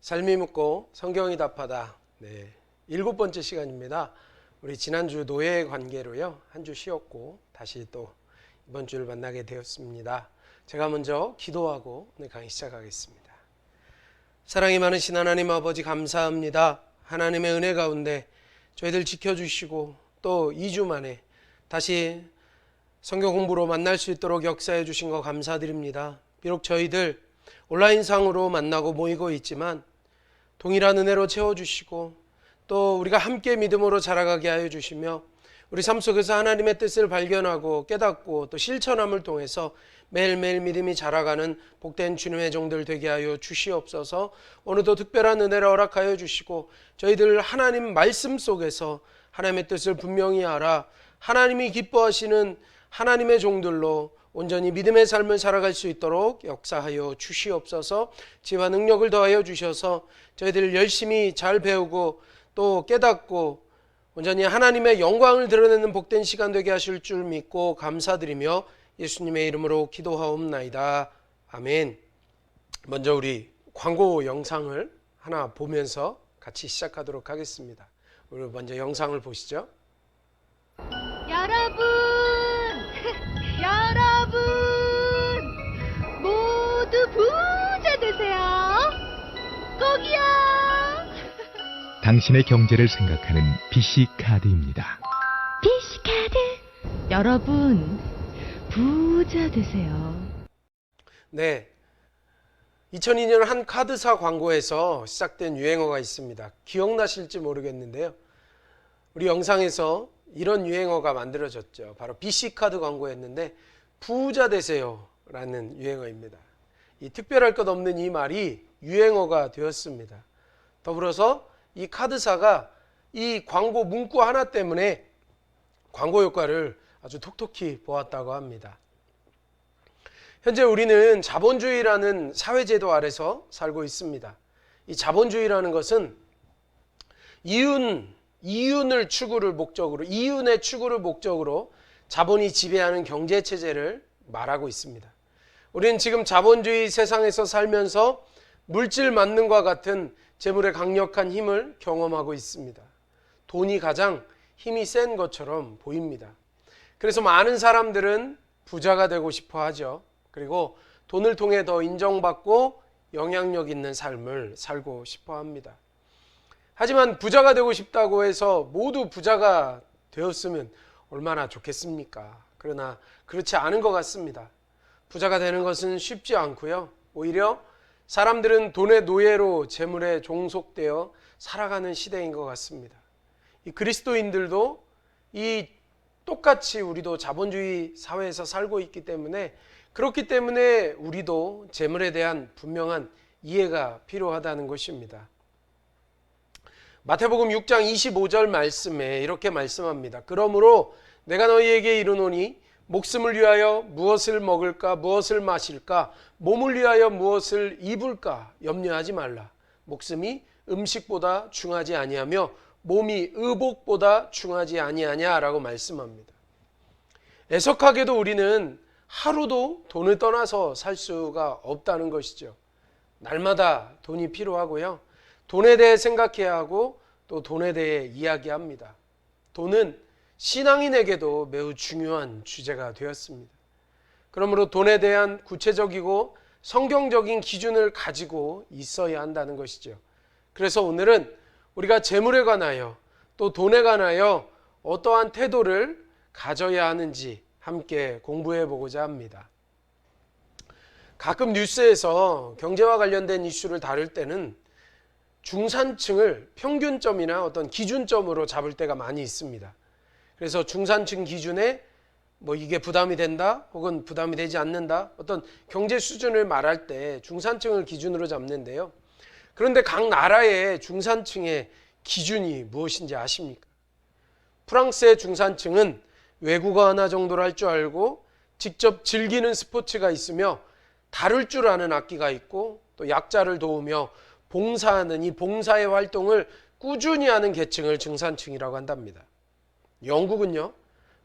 삶이 묻고 성경이 답하다. 네, 7번째 시간입니다. 우리 지난주 노예 관계로요, 한 주 쉬었고 다시 또 이번 주를 만나게 되었습니다. 제가 먼저 기도하고 오늘 강의 시작하겠습니다. 사랑이 많으신 하나님 아버지, 감사합니다. 하나님의 은혜 가운데 저희들 지켜주시고 또 2주 만에 다시 성경 공부로 만날 수 있도록 역사해 주신 거 감사드립니다. 비록 저희들 온라인상으로 만나고 모이고 있지만 동일한 은혜로 채워주시고 또 우리가 함께 믿음으로 자라가게 하여 주시며 우리 삶 속에서 하나님의 뜻을 발견하고 깨닫고 또 실천함을 통해서 매일매일 믿음이 자라가는 복된 주님의 종들 되게 하여 주시옵소서. 오늘도 특별한 은혜를 허락하여 주시고 저희들 하나님 말씀 속에서 하나님의 뜻을 분명히 알아 하나님이 기뻐하시는 하나님의 종들로 온전히 믿음의 삶을 살아갈 수 있도록 역사하여 주시옵소서. 지혜와 능력을 더하여 주셔서 저희들 열심히 잘 배우고 또 깨닫고 온전히 하나님의 영광을 드러내는 복된 시간 되게 하실 줄 믿고 감사드리며 예수님의 이름으로 기도하옵나이다. 아멘. 먼저 우리 광고 영상을 하나 보면서 같이 시작하도록 하겠습니다. 우리 먼저 영상을 보시죠. 여러분 모두 부자 되세요. 꼭이요. 당신의 경제를 생각하는 BC카드입니다. BC카드. 여러분 부자 되세요. 네, 2002년 한 카드사 광고에서 시작된 유행어가 있습니다. 기억나실지 모르겠는데요, 우리 영상에서 이런 유행어가 만들어졌죠. 바로 BC카드 광고였는데 부자 되세요 라는 유행어입니다. 이 특별할 것 없는 이 말이 유행어가 되었습니다. 더불어서 이 카드사가 이 광고 문구 하나 때문에 광고 효과를 아주 톡톡히 보았다고 합니다. 현재 우리는 자본주의라는 사회제도 아래서 살고 있습니다. 이 자본주의라는 것은 이윤의 추구를 목적으로 자본이 지배하는 경제체제를 말하고 있습니다. 우리는 지금 자본주의 세상에서 살면서 물질 만능과 같은 재물의 강력한 힘을 경험하고 있습니다. 돈이 가장 힘이 센 것처럼 보입니다. 그래서 많은 사람들은 부자가 되고 싶어 하죠. 그리고 돈을 통해 더 인정받고 영향력 있는 삶을 살고 싶어 합니다. 하지만 부자가 되고 싶다고 해서 모두 부자가 되었으면 얼마나 좋겠습니까? 그러나 그렇지 않은 것 같습니다. 부자가 되는 것은 쉽지 않고요, 오히려 사람들은 돈의 노예로 재물에 종속되어 살아가는 시대인 것 같습니다. 이 그리스도인들도 똑같이 우리도 자본주의 사회에서 살고 있기 때문에, 그렇기 때문에 우리도 재물에 대한 분명한 이해가 필요하다는 것입니다. 마태복음 6장 25절 말씀에 이렇게 말씀합니다. 그러므로 내가 너희에게 이르노니 목숨을 위하여 무엇을 먹을까 무엇을 마실까 몸을 위하여 무엇을 입을까 염려하지 말라. 목숨이 음식보다 중하지 아니하며 몸이 의복보다 중하지 아니하냐라고 말씀합니다. 애석하게도 우리는 하루도 돈을 떠나서 살 수가 없다는 것이죠. 날마다 돈이 필요하고요, 돈에 대해 생각해야 하고 또 돈에 대해 이야기합니다. 돈은 신앙인에게도 매우 중요한 주제가 되었습니다. 그러므로 돈에 대한 구체적이고 성경적인 기준을 가지고 있어야 한다는 것이죠. 그래서 오늘은 우리가 재물에 관하여 또 돈에 관하여 어떠한 태도를 가져야 하는지 함께 공부해 보고자 합니다. 가끔 뉴스에서 경제와 관련된 이슈를 다룰 때는 중산층을 평균점이나 어떤 기준점으로 잡을 때가 많이 있습니다. 그래서 중산층 기준에 이게 부담이 된다 혹은 부담이 되지 않는다, 어떤 경제 수준을 말할 때 중산층을 기준으로 잡는데요. 그런데 각 나라의 중산층의 기준이 무엇인지 아십니까? 프랑스의 중산층은 외국어 하나 정도를 할 줄 알고 직접 즐기는 스포츠가 있으며 다룰 줄 아는 악기가 있고 또 약자를 도우며 봉사하는 이 봉사의 활동을 꾸준히 하는 계층을 중산층이라고 한답니다. 영국은요,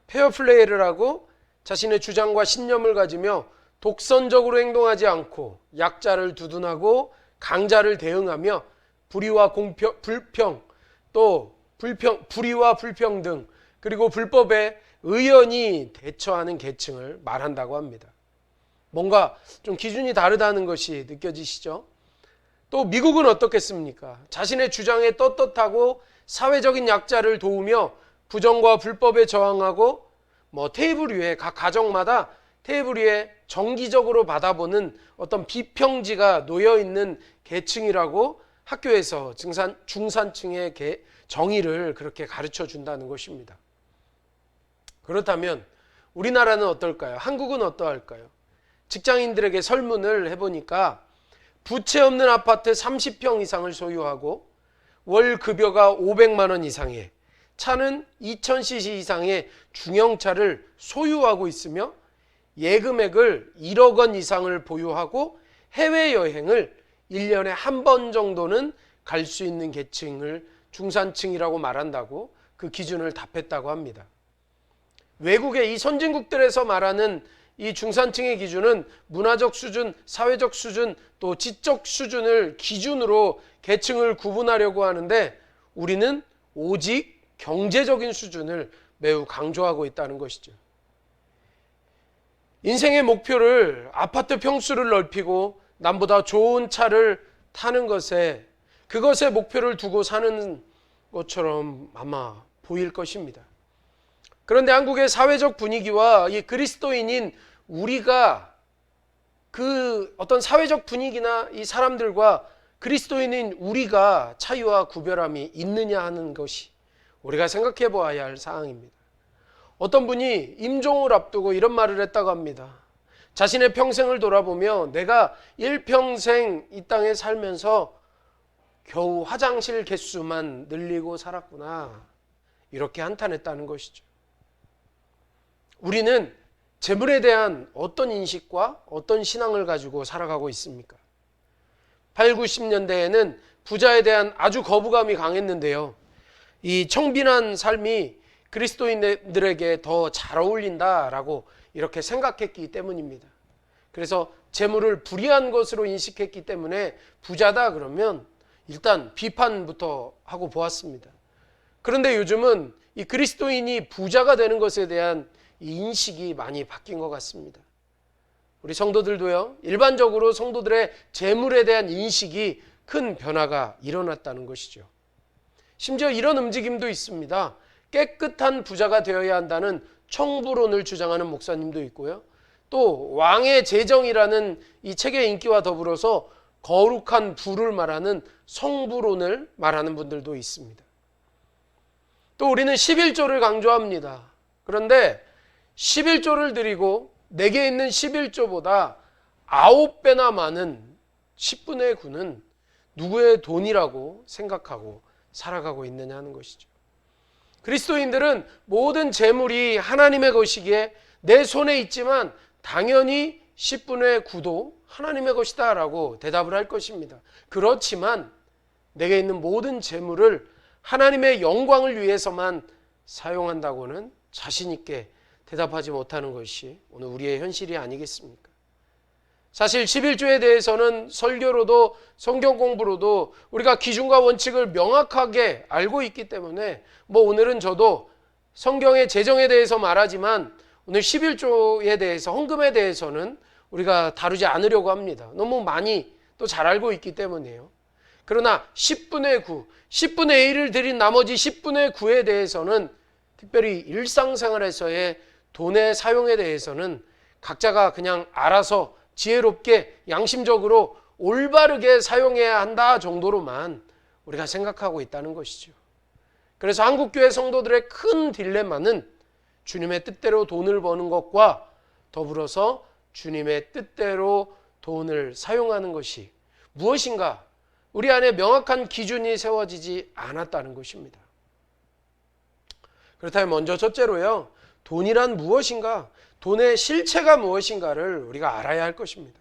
페어플레이를 하고 자신의 주장과 신념을 가지며 독선적으로 행동하지 않고 약자를 두둔하고 강자를 대응하며 불의와 불평, 또 불의와 불평등, 그리고 불법에 의연히 대처하는 계층을 말한다고 합니다. 뭔가 좀 기준이 다르다는 것이 느껴지시죠? 또 미국은 어떻겠습니까? 자신의 주장에 떳떳하고 사회적인 약자를 도우며 부정과 불법에 저항하고 테이블 위에 각 가정마다 테이블 위에 정기적으로 받아보는 어떤 비평지가 놓여있는 계층이라고 학교에서 중산층의 정의를 그렇게 가르쳐 준다는 것입니다. 그렇다면 우리나라는 어떨까요? 한국은 어떠할까요? 직장인들에게 설문을 해보니까 부채 없는 아파트 30평 이상을 소유하고 월 급여가 500만 원 이상의 차는 2000cc 이상의 중형차를 소유하고 있으며 예금액을 1억 원 이상을 보유하고 해외여행을 1년에 한 번 정도는 갈 수 있는 계층을 중산층이라고 말한다고 그 기준을 답했다고 합니다. 외국의 이 선진국들에서 말하는 이 중산층의 기준은 문화적 수준, 사회적 수준, 또 지적 수준을 기준으로 계층을 구분하려고 하는데 우리는 오직 경제적인 수준을 매우 강조하고 있다는 것이죠. 인생의 목표를 아파트 평수를 넓히고 남보다 좋은 차를 타는 것에 그것에 목표를 두고 사는 것처럼 아마 보일 것입니다. 그런데 한국의 사회적 분위기와 이 그리스도인인 우리가 그 어떤 사회적 분위기나 이 사람들과 그리스도인인 우리가 차이와 구별함이 있느냐 하는 것이 우리가 생각해 보아야 할 사항입니다. 어떤 분이 임종을 앞두고 이런 말을 했다고 합니다. 자신의 평생을 돌아보며 내가 일평생 이 땅에 살면서 겨우 화장실 개수만 늘리고 살았구나. 이렇게 한탄했다는 것이죠. 우리는 재물에 대한 어떤 인식과 어떤 신앙을 가지고 살아가고 있습니까? 8, 90년대에는 부자에 대한 아주 거부감이 강했는데요. 이 청빈한 삶이 그리스도인들에게 더 잘 어울린다라고 이렇게 생각했기 때문입니다. 그래서 재물을 불의한 것으로 인식했기 때문에 부자다 그러면 일단 비판부터 하고 보았습니다. 그런데 요즘은 이 그리스도인이 부자가 되는 것에 대한 이 인식이 많이 바뀐 것 같습니다. 우리 성도들도요, 일반적으로 성도들의 재물에 대한 인식이 큰 변화가 일어났다는 것이죠. 심지어 이런 움직임도 있습니다. 깨끗한 부자가 되어야 한다는 청부론을 주장하는 목사님도 있고요. 또 왕의 재정이라는 이 책의 인기와 더불어서 거룩한 부를 말하는 성부론을 말하는 분들도 있습니다. 또 우리는 11조를 강조합니다. 그런데 11조를 드리고 내게 있는 11조보다 9배나 많은 10분의 9는 누구의 돈이라고 생각하고 살아가고 있느냐 하는 것이죠. 그리스도인들은 모든 재물이 하나님의 것이기에 내 손에 있지만 당연히 10분의 9도 하나님의 것이다 라고 대답을 할 것입니다. 그렇지만 내게 있는 모든 재물을 하나님의 영광을 위해서만 사용한다고는 자신 있게 대답하지 못하는 것이 오늘 우리의 현실이 아니겠습니까? 사실 11조에 대해서는 설교로도 성경 공부로도 우리가 기준과 원칙을 명확하게 알고 있기 때문에 오늘은 저도 성경의 재정에 대해서 말하지만 오늘 11조에 대해서 헌금에 대해서는 우리가 다루지 않으려고 합니다. 너무 많이 또 잘 알고 있기 때문이에요. 그러나 10분의 9, 10분의 1을 드린 나머지 10분의 9에 대해서는 특별히 일상생활에서의 돈의 사용에 대해서는 각자가 그냥 알아서 지혜롭게 양심적으로 올바르게 사용해야 한다 정도로만 우리가 생각하고 있다는 것이죠. 그래서 한국교회 성도들의 큰 딜레마는 주님의 뜻대로 돈을 버는 것과 더불어서 주님의 뜻대로 돈을 사용하는 것이 무엇인가 우리 안에 명확한 기준이 세워지지 않았다는 것입니다. 그렇다면 먼저 첫째로요, 돈이란 무엇인가, 돈의 실체가 무엇인가를 우리가 알아야 할 것입니다.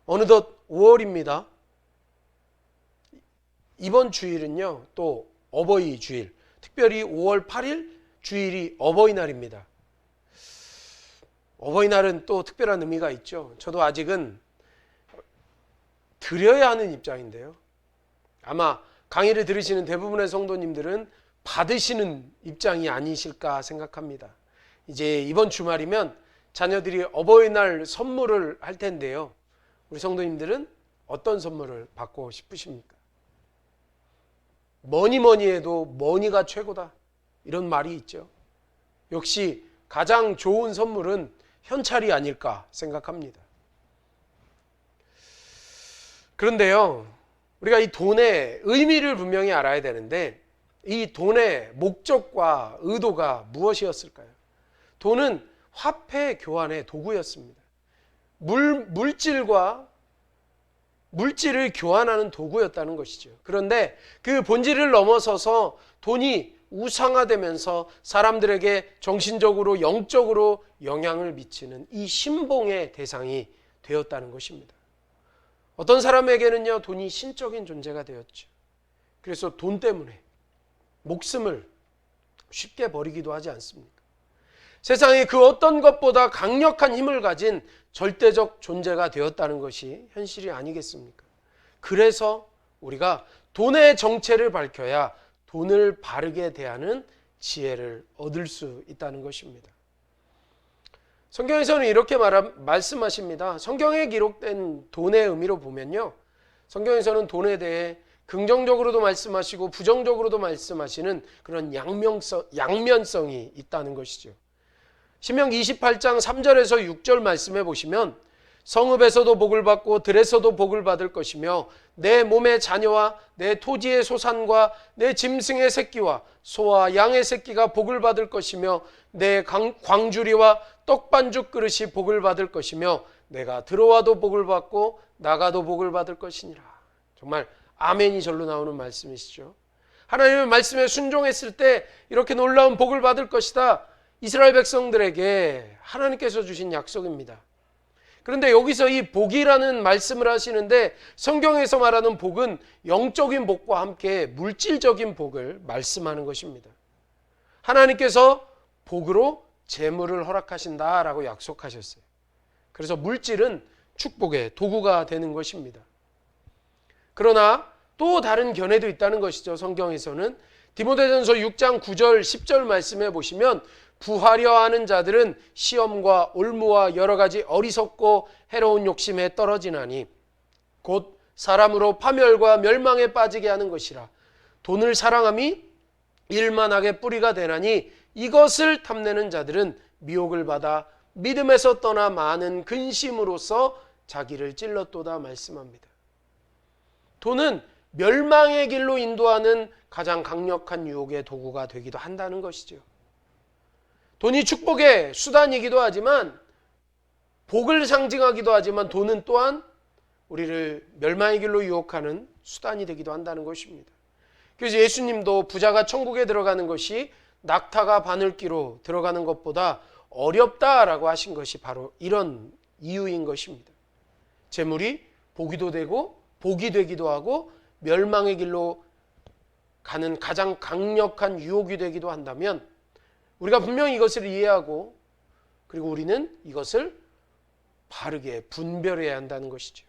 어느덧 5월입니다. 이번 주일은요, 또 어버이 주일, 특별히 5월 8일 주일이 어버이날입니다. 어버이날은 또 특별한 의미가 있죠. 저도 아직은 드려야 하는 입장인데요. 아마 강의를 들으시는 대부분의 성도님들은 받으시는 입장이 아니실까 생각합니다. 이제 이번 주말이면 자녀들이 어버이날 선물을 할 텐데요. 우리 성도님들은 어떤 선물을 받고 싶으십니까? 뭐니 해도 머니가 최고다, 이런 말이 있죠. 역시 가장 좋은 선물은 현찰이 아닐까 생각합니다. 그런데요, 우리가 이 돈의 의미를 분명히 알아야 되는데, 이 돈의 목적과 의도가 무엇이었을까요? 돈은 화폐 교환의 도구였습니다. 물질을 교환하는 도구였다는 것이죠. 그런데 그 본질을 넘어서서 돈이 우상화되면서 사람들에게 정신적으로, 영적으로 영향을 미치는 이 신봉의 대상이 되었다는 것입니다. 어떤 사람에게는요, 돈이 신적인 존재가 되었죠. 그래서 돈 때문에 목숨을 쉽게 버리기도 하지 않습니까? 세상에 그 어떤 것보다 강력한 힘을 가진 절대적 존재가 되었다는 것이 현실이 아니겠습니까? 그래서 우리가 돈의 정체를 밝혀야 돈을 바르게 대하는 지혜를 얻을 수 있다는 것입니다. 성경에서는 이렇게 말씀하십니다. 성경에 기록된 돈의 의미로 보면요, 성경에서는 돈에 대해 긍정적으로도 말씀하시고 부정적으로도 말씀하시는 그런 양면성이 있다는 것이죠. 신명기 28장 3절에서 6절 말씀해 보시면, 성읍에서도 복을 받고 들에서도 복을 받을 것이며 내 몸의 자녀와 내 토지의 소산과 내 짐승의 새끼와 소와 양의 새끼가 복을 받을 것이며 내 광주리와 떡반죽 그릇이 복을 받을 것이며 내가 들어와도 복을 받고 나가도 복을 받을 것이니라. 정말 아멘이 절로 나오는 말씀이시죠. 하나님의 말씀에 순종했을 때 이렇게 놀라운 복을 받을 것이다, 이스라엘 백성들에게 하나님께서 주신 약속입니다. 그런데 여기서 이 복이라는 말씀을 하시는데, 성경에서 말하는 복은 영적인 복과 함께 물질적인 복을 말씀하는 것입니다. 하나님께서 복으로 재물을 허락하신다라고 약속하셨어요. 그래서 물질은 축복의 도구가 되는 것입니다. 그러나 또 다른 견해도 있다는 것이죠. 성경에서는 디모데전서 6장 9절 10절 말씀해 보시면, 부하려 하는 자들은 시험과 올무와 여러 가지 어리석고 해로운 욕심에 떨어지나니 곧 사람으로 파멸과 멸망에 빠지게 하는 것이라. 돈을 사랑함이 일만하게 뿌리가 되나니 이것을 탐내는 자들은 미혹을 받아 믿음에서 떠나 많은 근심으로써 자기를 찔렀도다 말씀합니다. 돈은 멸망의 길로 인도하는 가장 강력한 유혹의 도구가 되기도 한다는 것이죠. 돈이 축복의 수단이기도 하지만, 복을 상징하기도 하지만, 돈은 또한 우리를 멸망의 길로 유혹하는 수단이 되기도 한다는 것입니다. 그래서 예수님도 부자가 천국에 들어가는 것이 낙타가 바늘기로 들어가는 것보다 어렵다라고 하신 것이 바로 이런 이유인 것입니다. 재물이 복이도 되고 복이 되기도 하고 멸망의 길로 가는 가장 강력한 유혹이 되기도 한다면, 우리가 분명히 이것을 이해하고, 그리고 우리는 이것을 바르게 분별해야 한다는 것이죠.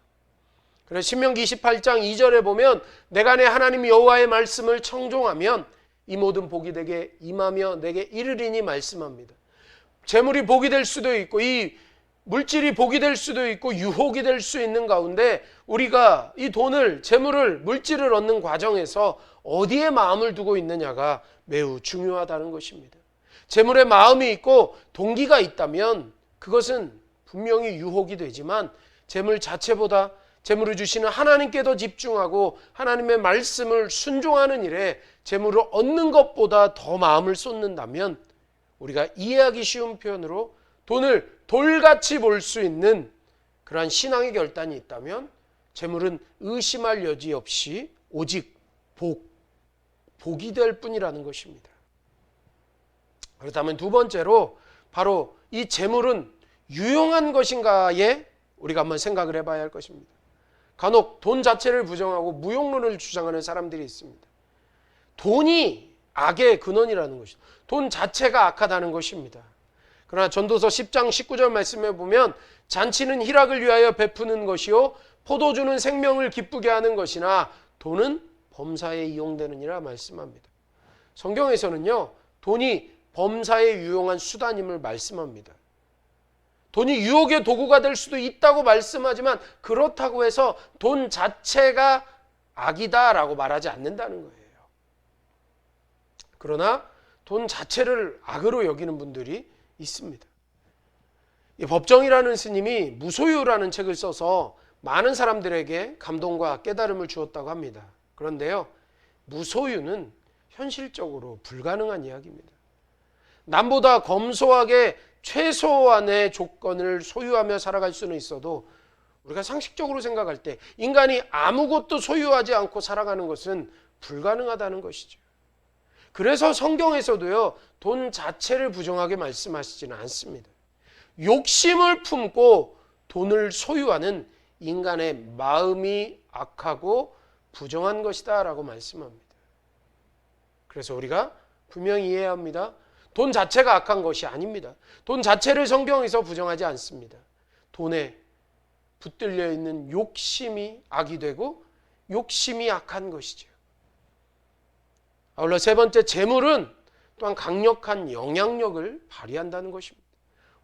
그래서 신명기 28장 2절에 보면, 내가 내 하나님 여호와의 말씀을 청종하면 이 모든 복이 내게 임하며 내게 이르리니 말씀합니다. 재물이 복이 될 수도 있고, 이 물질이 복이 될 수도 있고 유혹이 될 수 있는 가운데, 우리가 이 돈을, 재물을, 물질을 얻는 과정에서 어디에 마음을 두고 있느냐가 매우 중요하다는 것입니다. 재물에 마음이 있고 동기가 있다면 그것은 분명히 유혹이 되지만, 재물 자체보다 재물을 주시는 하나님께 더 집중하고 하나님의 말씀을 순종하는 일에 재물을 얻는 것보다 더 마음을 쏟는다면, 우리가 이해하기 쉬운 표현으로 돈을 돌같이 볼 수 있는 그러한 신앙의 결단이 있다면, 재물은 의심할 여지 없이 오직 복이 될 뿐이라는 것입니다. 그렇다면 두 번째로, 바로 이 재물은 유용한 것인가에 우리가 한번 생각을 해봐야 할 것입니다. 간혹 돈 자체를 부정하고 무용론을 주장하는 사람들이 있습니다. 돈이 악의 근원이라는 것이죠. 돈 자체가 악하다는 것입니다. 그러나 전도서 10장 19절 말씀에 보면, 잔치는 희락을 위하여 베푸는 것이요 포도주는 생명을 기쁘게 하는 것이나 돈은 범사에 이용되느니라 말씀합니다. 성경에서는요, 돈이 범사에 유용한 수단임을 말씀합니다. 돈이 유혹의 도구가 될 수도 있다고 말씀하지만 그렇다고 해서 돈 자체가 악이다라고 말하지 않는다는 거예요. 그러나 돈 자체를 악으로 여기는 분들이 있습니다. 이 법정이라는 스님이 무소유라는 책을 써서 많은 사람들에게 감동과 깨달음을 주었다고 합니다. 그런데요, 무소유는 현실적으로 불가능한 이야기입니다. 남보다 검소하게 최소한의 조건을 소유하며 살아갈 수는 있어도 우리가 상식적으로 생각할 때 인간이 아무것도 소유하지 않고 살아가는 것은 불가능하다는 것이죠. 그래서 성경에서도요, 돈 자체를 부정하게 말씀하시지는 않습니다. 욕심을 품고 돈을 소유하는 인간의 마음이 악하고 부정한 것이다 라고 말씀합니다. 그래서 우리가 분명히 이해해야 합니다. 돈 자체가 악한 것이 아닙니다. 돈 자체를 성경에서 부정하지 않습니다. 돈에 붙들려 있는 욕심이 악이 되고 욕심이 악한 것이죠. 아울러 세 번째, 재물은 또한 강력한 영향력을 발휘한다는 것입니다.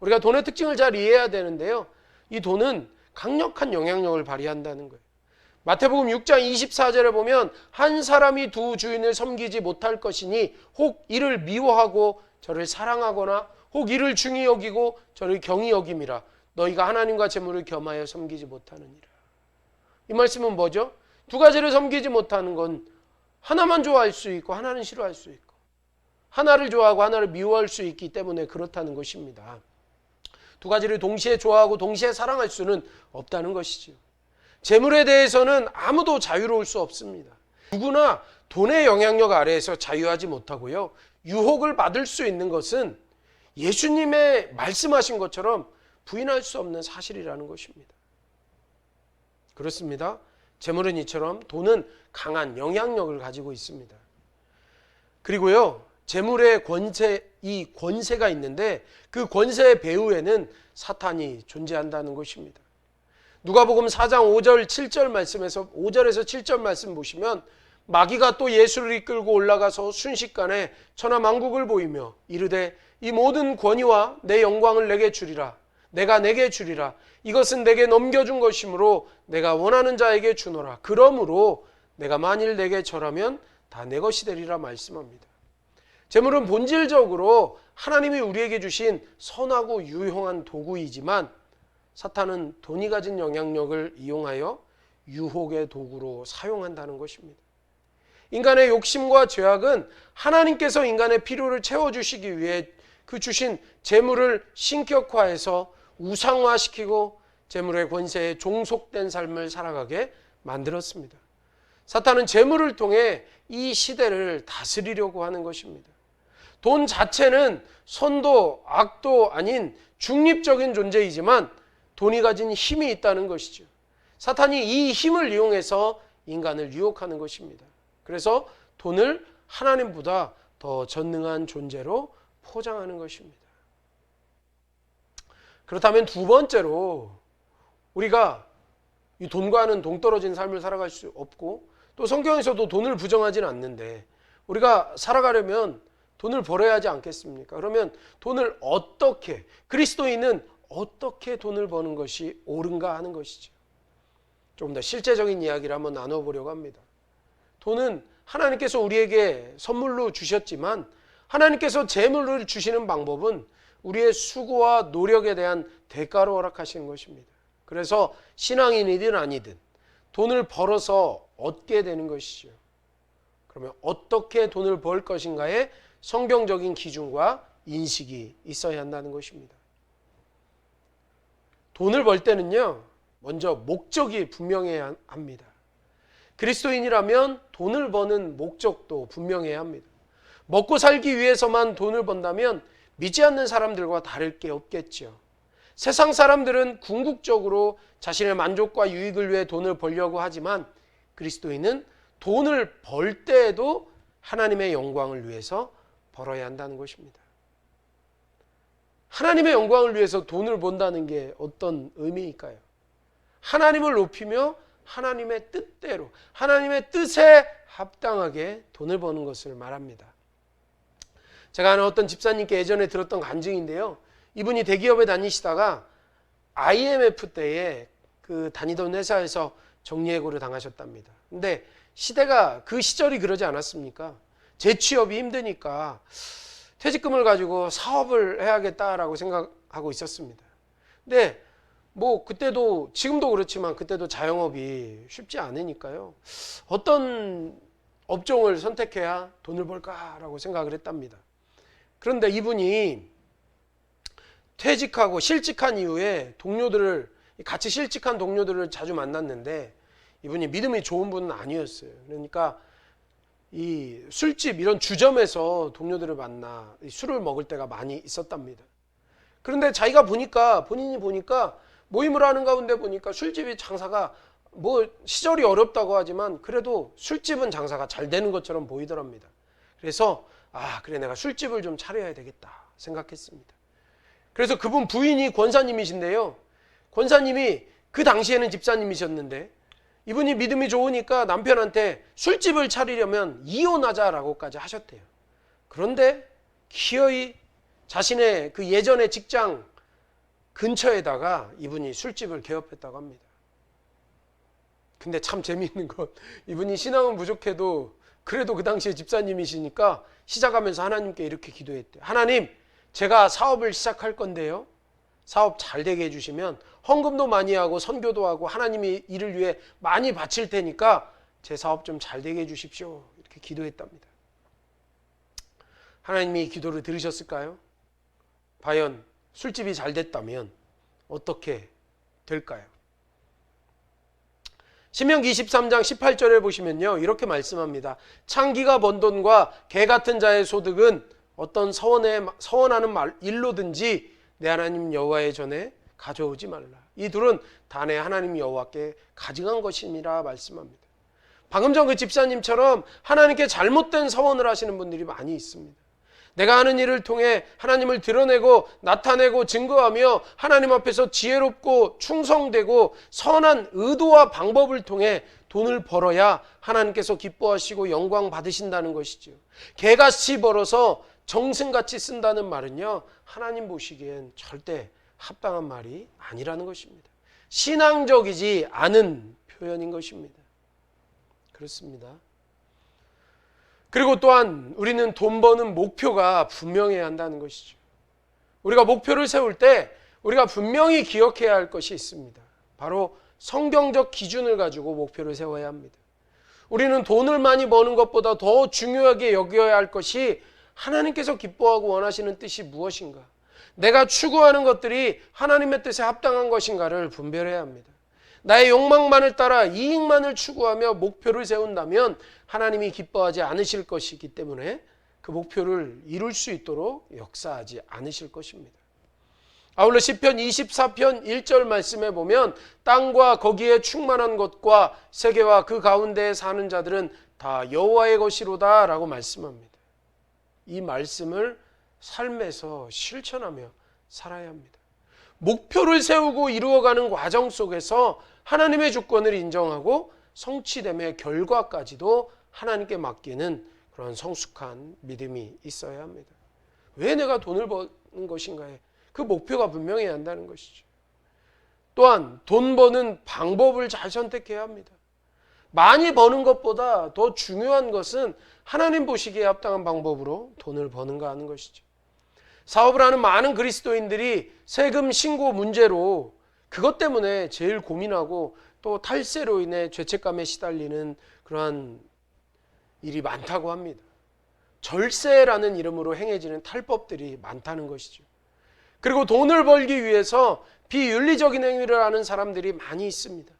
우리가 돈의 특징을 잘 이해해야 되는데요, 이 돈은 강력한 영향력을 발휘한다는 거예요. 마태복음 6장 24절에 보면 한 사람이 두 주인을 섬기지 못할 것이니 혹 이를 미워하고 저를 사랑하거나 혹 이를 중히 여기고 저를 경히 여김이라 너희가 하나님과 재물을 겸하여 섬기지 못하느니라. 이 말씀은 뭐죠? 두 가지를 섬기지 못하는 건 하나만 좋아할 수 있고 하나는 싫어할 수 있고 하나를 좋아하고 하나를 미워할 수 있기 때문에 그렇다는 것입니다. 두 가지를 동시에 좋아하고 동시에 사랑할 수는 없다는 것이죠. 재물에 대해서는 아무도 자유로울 수 없습니다. 누구나 돈의 영향력 아래에서 자유하지 못하고요, 유혹을 받을 수 있는 것은 예수님의 말씀하신 것처럼 부인할 수 없는 사실이라는 것입니다. 그렇습니다. 재물은 이처럼 돈은 강한 영향력을 가지고 있습니다. 그리고요, 재물의 이 권세가 있는데 그 권세의 배후에는 사탄이 존재한다는 것입니다. 누가복음 4장 5절 7절 말씀에서 5절에서 7절 말씀 보시면 마귀가 또 예수를 이끌고 올라가서 순식간에 천하만국을 보이며 이르되 이 모든 권위와 내 영광을 내게 주리라. 내가 내게 주리라. 이것은 내게 넘겨준 것이므로 내가 원하는 자에게 주노라. 그러므로 내가 만일 내게 절하면 다 내 것이 되리라 말씀합니다. 재물은 본질적으로 하나님이 우리에게 주신 선하고 유용한 도구이지만 사탄은 돈이 가진 영향력을 이용하여 유혹의 도구로 사용한다는 것입니다. 인간의 욕심과 죄악은 하나님께서 인간의 필요를 채워주시기 위해 그 주신 재물을 신격화해서 우상화시키고 재물의 권세에 종속된 삶을 살아가게 만들었습니다. 사탄은 재물을 통해 이 시대를 다스리려고 하는 것입니다. 돈 자체는 선도 악도 아닌 중립적인 존재이지만 돈이 가진 힘이 있다는 것이죠. 사탄이 이 힘을 이용해서 인간을 유혹하는 것입니다. 그래서 돈을 하나님보다 더 전능한 존재로 포장하는 것입니다. 그렇다면 두 번째로 우리가 이 돈과는 동떨어진 삶을 살아갈 수 없고 또 성경에서도 돈을 부정하지는 않는데 우리가 살아가려면 돈을 벌어야 하지 않겠습니까? 그러면 돈을 어떻게, 그리스도인은 어떻게 돈을 버는 것이 옳은가 하는 것이죠. 조금 더 실제적인 이야기를 한번 나눠보려고 합니다. 돈은 하나님께서 우리에게 선물로 주셨지만 하나님께서 재물을 주시는 방법은 우리의 수고와 노력에 대한 대가로 허락하시는 것입니다. 그래서 신앙인이든 아니든 돈을 벌어서 얻게 되는 것이죠. 그러면 어떻게 돈을 벌 것인가에 성경적인 기준과 인식이 있어야 한다는 것입니다. 돈을 벌 때는요, 먼저 목적이 분명해야 합니다. 그리스도인이라면 돈을 버는 목적도 분명해야 합니다. 먹고 살기 위해서만 돈을 번다면 믿지 않는 사람들과 다를 게 없겠죠. 세상 사람들은 궁극적으로 자신의 만족과 유익을 위해 돈을 벌려고 하지만 그리스도인은 돈을 벌 때에도 하나님의 영광을 위해서 벌어야 한다는 것입니다. 하나님의 영광을 위해서 돈을 번다는 게 어떤 의미일까요? 하나님을 높이며 하나님의 뜻대로, 하나님의 뜻에 합당하게 돈을 버는 것을 말합니다. 제가 아는 어떤 집사님께 예전에 들었던 간증인데요. 이분이 대기업에 다니시다가 IMF 때에 그 다니던 회사에서 정리해고를 당하셨답니다. 근데 시대가 그 시절이 그러지 않았습니까? 재취업이 힘드니까 퇴직금을 가지고 사업을 해야겠다라고 생각하고 있었습니다. 근데 뭐 그때도 지금도 그렇지만 그때도 자영업이 쉽지 않으니까요. 어떤 업종을 선택해야 돈을 벌까라고 생각을 했답니다. 그런데 이분이 퇴직하고 실직한 이후에 같이 실직한 동료들을 자주 만났는데 이분이 믿음이 좋은 분은 아니었어요. 그러니까 이 술집 이런 주점에서 동료들을 만나 술을 먹을 때가 많이 있었답니다. 그런데 본인이 보니까 모임을 하는 가운데 보니까 술집이 장사가 뭐 시절이 어렵다고 하지만 그래도 술집은 장사가 잘 되는 것처럼 보이더랍니다. 그래서 그래 내가 술집을 좀 차려야 되겠다 생각했습니다. 그래서 그분 부인이 권사님이신데요. 권사님이 그 당시에는 집사님이셨는데 이분이 믿음이 좋으니까 남편한테 술집을 차리려면 이혼하자라고까지 하셨대요. 그런데 기어이 자신의 그 예전의 직장 근처에다가 이분이 술집을 개업했다고 합니다. 근데 참 재미있는 건 이분이 신앙은 부족해도 그래도 그 당시에 집사님이시니까 시작하면서 하나님께 이렇게 기도했대요. 하나님, 제가 사업을 시작할 건데요. 사업 잘 되게 해주시면 헌금도 많이 하고 선교도 하고 하나님이 이를 위해 많이 바칠 테니까 제 사업 좀 잘 되게 해주십시오. 이렇게 기도했답니다. 하나님이 이 기도를 들으셨을까요? 과연 술집이 잘 됐다면 어떻게 될까요? 신명기 23장 18절에 보시면요. 이렇게 말씀합니다. 창기가 번 돈과 개 같은 자의 소득은 어떤 서원하는 일로든지 내 하나님 여호와의 전에 가져오지 말라. 이 둘은 다 내 하나님 여호와께 가증한 것이니라 말씀합니다. 방금 전 그 집사님처럼 하나님께 잘못된 서원을 하시는 분들이 많이 있습니다. 내가 하는 일을 통해 하나님을 드러내고 나타내고 증거하며 하나님 앞에서 지혜롭고 충성되고 선한 의도와 방법을 통해 돈을 벌어야 하나님께서 기뻐하시고 영광 받으신다는 것이죠. 개같이 벌어서 정승같이 쓴다는 말은요, 하나님 보시기엔 절대 합당한 말이 아니라는 것입니다. 신앙적이지 않은 표현인 것입니다. 그렇습니다. 그리고 또한 우리는 돈 버는 목표가 분명해야 한다는 것이죠. 우리가 목표를 세울 때 우리가 분명히 기억해야 할 것이 있습니다. 바로 성경적 기준을 가지고 목표를 세워야 합니다. 우리는 돈을 많이 버는 것보다 더 중요하게 여겨야 할 것이 하나님께서 기뻐하고 원하시는 뜻이 무엇인가? 내가 추구하는 것들이 하나님의 뜻에 합당한 것인가를 분별해야 합니다. 나의 욕망만을 따라 이익만을 추구하며 목표를 세운다면 하나님이 기뻐하지 않으실 것이기 때문에 그 목표를 이룰 수 있도록 역사하지 않으실 것입니다. 아울러 시편 24편 1절 말씀에 보면 땅과 거기에 충만한 것과 세계와 그 가운데에 사는 자들은 다 여호와의 것이로다 라고 말씀합니다. 이 말씀을 삶에서 실천하며 살아야 합니다. 목표를 세우고 이루어가는 과정 속에서 하나님의 주권을 인정하고 성취됨의 결과까지도 하나님께 맡기는 그런 성숙한 믿음이 있어야 합니다. 왜 내가 돈을 버는 것인가에 그 목표가 분명해야 한다는 것이죠. 또한 돈 버는 방법을 잘 선택해야 합니다. 많이 버는 것보다 더 중요한 것은 하나님 보시기에 합당한 방법으로 돈을 버는가 하는 것이죠. 사업을 하는 많은 그리스도인들이 세금 신고 문제로 그것 때문에 제일 고민하고 또 탈세로 인해 죄책감에 시달리는 그러한 일이 많다고 합니다. 절세라는 이름으로 행해지는 탈법들이 많다는 것이죠. 그리고 돈을 벌기 위해서 비윤리적인 행위를 하는 사람들이 많이 있습니다.